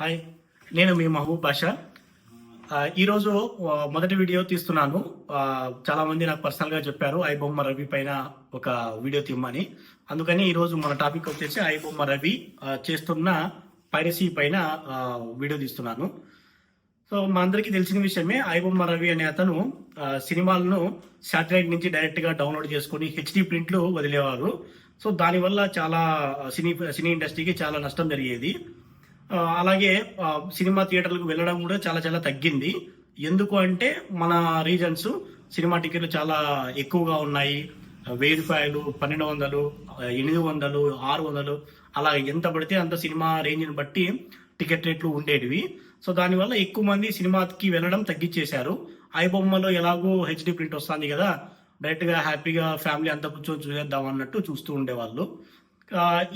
Hi, నేను మీ మహబూబ్ బాషా. ఈరోజు మొదటి వీడియో తీస్తున్నాను. చాలామంది నాకు పర్సనల్గా చెప్పారు ఐబొమ్మ రవి పైన ఒక వీడియో తీయమని. అందుకని ఈరోజు మన టాపిక్ వచ్చేసి ఐబొమ్మ రవి చేస్తున్న పైరసీ పైన వీడియో తీస్తున్నాను. సో మా అందరికీ తెలిసిన విషయమే, ఐబొమ్మ రవి అనే అతను సినిమాలను శాటిలైట్ నుంచి డైరెక్ట్గా డౌన్లోడ్ చేసుకొని హెచ్డి ప్రింట్లు వదిలేవారు. సో దానివల్ల చాలా సినీ ఇండస్ట్రీకి చాలా నష్టం జరిగేది. అలాగే సినిమా థియేటర్లకు వెళ్ళడం కూడా చాలా చాలా తగ్గింది. ఎందుకు అంటే మన రీజన్స్ సినిమా టికెట్లు చాలా ఎక్కువగా ఉన్నాయి. 1000 రూపాయలు, 1200, 800, 600 అలా ఎంత పడితే అంత సినిమా రేంజ్ని బట్టి టికెట్ రేట్లు ఉండేటివి. సో దానివల్ల ఎక్కువ మంది సినిమాకి వెళ్ళడం తగ్గించేశారు. ఐబొమ్మలో ఎలాగో హెచ్డి ప్రింట్ వస్తుంది కదా, డైరెక్ట్గా హ్యాపీగా ఫ్యామిలీ అంతా కూర్చొని చూసేద్దాం అన్నట్టు చూస్తూ ఉండేవాళ్ళు.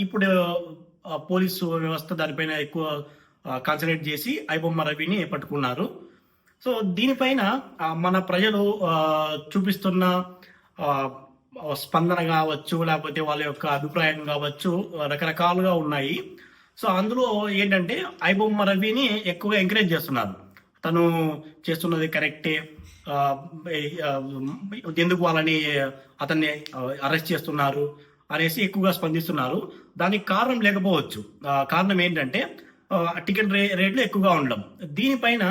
ఇప్పుడు పోలీసు వ్యవస్థ దానిపైన ఎక్కువ కాన్సన్ట్రేట్ చేసి ఐబొమ్మ రవిని పట్టుకున్నారు. సో దీనిపైన మన ప్రజలు చూపిస్తున్న స్పందన కావచ్చు, లేకపోతే వాళ్ళ యొక్క అభిప్రాయం కావచ్చు, రకరకాలుగా ఉన్నాయి. సో అందులో ఏంటంటే ఐబొమ్మ రవిని ఎక్కువగా ఎంకరేజ్ చేస్తున్నారు. తను చేస్తున్నది కరెక్టే, ఎందుకు వాళ్ళని అతన్ని అరెస్ట్ చేస్తున్నారు అనేసి ఎక్కువగా స్పందిస్తున్నారు. దానికి కారణం లేకపోవచ్చు. కారణం ఏంటంటే టికెట్ రేట్లు ఎక్కువగా ఉండడం. దీనిపైన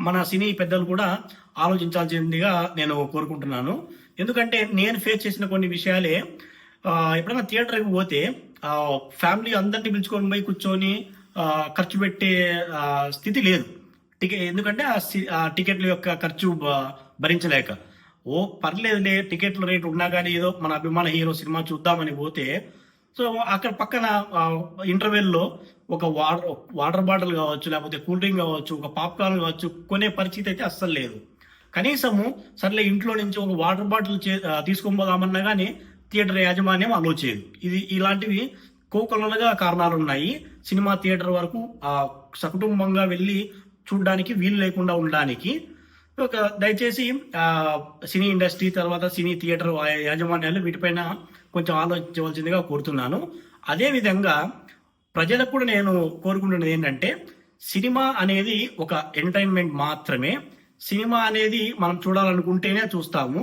మన సినీ పెద్దలు కూడా ఆలోచించాల్సిందిగా నేను కోరుకుంటున్నాను. ఎందుకంటే నేను ఫేస్ చేసిన కొన్ని విషయాలే, ఎప్పుడైనా థియేటర్కి పోతే ఫ్యామిలీ అందరినీ పిలుచుకొని పోయి కూర్చొని ఖర్చు పెట్టే స్థితి లేదు. ఎందుకంటే ఆ టికెట్ల యొక్క ఖర్చు భరించలేక, పర్లేదులే టికెట్ల రేటు ఉన్నా కానీ ఏదో మన అభిమాన హీరో సినిమా చూద్దామని పోతే, సో అక్కడ పక్కన ఇంటర్వెల్లో ఒక వాటర్ బాటిల్ కావచ్చు, లేకపోతే కూల్ డ్రింక్ కావచ్చు, ఒక పాప్కార్న్ కావచ్చు కొనే పరిస్థితి అయితే అస్సలు లేదు. కనీసము సర్లే ఇంట్లో నుంచి ఒక వాటర్ బాటిల్ తీసుకొని పోదామన్నా కానీ థియేటర్ యాజమాన్యం ఆలోచేది. ఇలాంటివి కోకొల్లలుగా కారణాలు ఉన్నాయి. సినిమా థియేటర్ వరకు సకుటుంబంగా వెళ్ళి చూడడానికి వీలు లేకుండా ఉండడానికి దయచేసి సినీ ఇండస్ట్రీ తర్వాత సినీ థియేటర్ యాజమాన్యాలు వీటిపైన కొంచెం ఆలోచించవలసిందిగా కోరుతున్నాను. అదేవిధంగా ప్రజలకు కూడా నేను కోరుకుంటున్నది ఏంటంటే, సినిమా అనేది ఒక ఎంటర్టైన్మెంట్ మాత్రమే. సినిమా అనేది మనం చూడాలనుకుంటేనే చూస్తాము.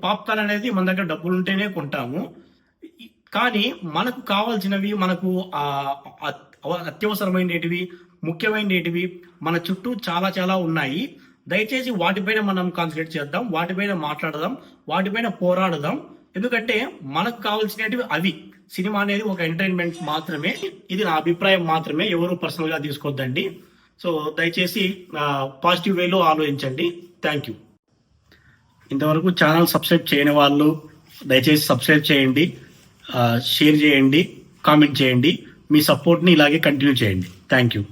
పాప్కార్న్ అనేది మన దగ్గర డబ్బులు ఉంటేనే కొంటాము. కానీ మనకు కావాల్సినవి, మనకు అత్యవసరమైనటివి, ముఖ్యమైనటివి మన చుట్టూ చాలా చాలా ఉన్నాయి. దయచేసి వాటిపైన మనం కాన్సన్ట్రేట్ చేద్దాం, వాటిపైన మాట్లాడదాం, వాటిపైన పోరాడదాం. ఎందుకంటే మనకు కావాల్సినవి అవి. సినిమా అనేది ఒక ఎంటర్టైన్మెంట్ మాత్రమే. ఇది నా అభిప్రాయం మాత్రమే, ఎవరు పర్సనల్గా తీసుకోవద్దండి. సో దయచేసి పాజిటివ్ వేలో ఆలోచించండి. Thank you. ఇంతవరకు ఛానల్ సబ్స్క్రైబ్ చేయని వాళ్ళు దయచేసి సబ్స్క్రైబ్ చేయండి, షేర్ చేయండి, కామెంట్ చేయండి. మీ సపోర్ట్ని ఇలాగే కంటిన్యూ చేయండి. Thank you.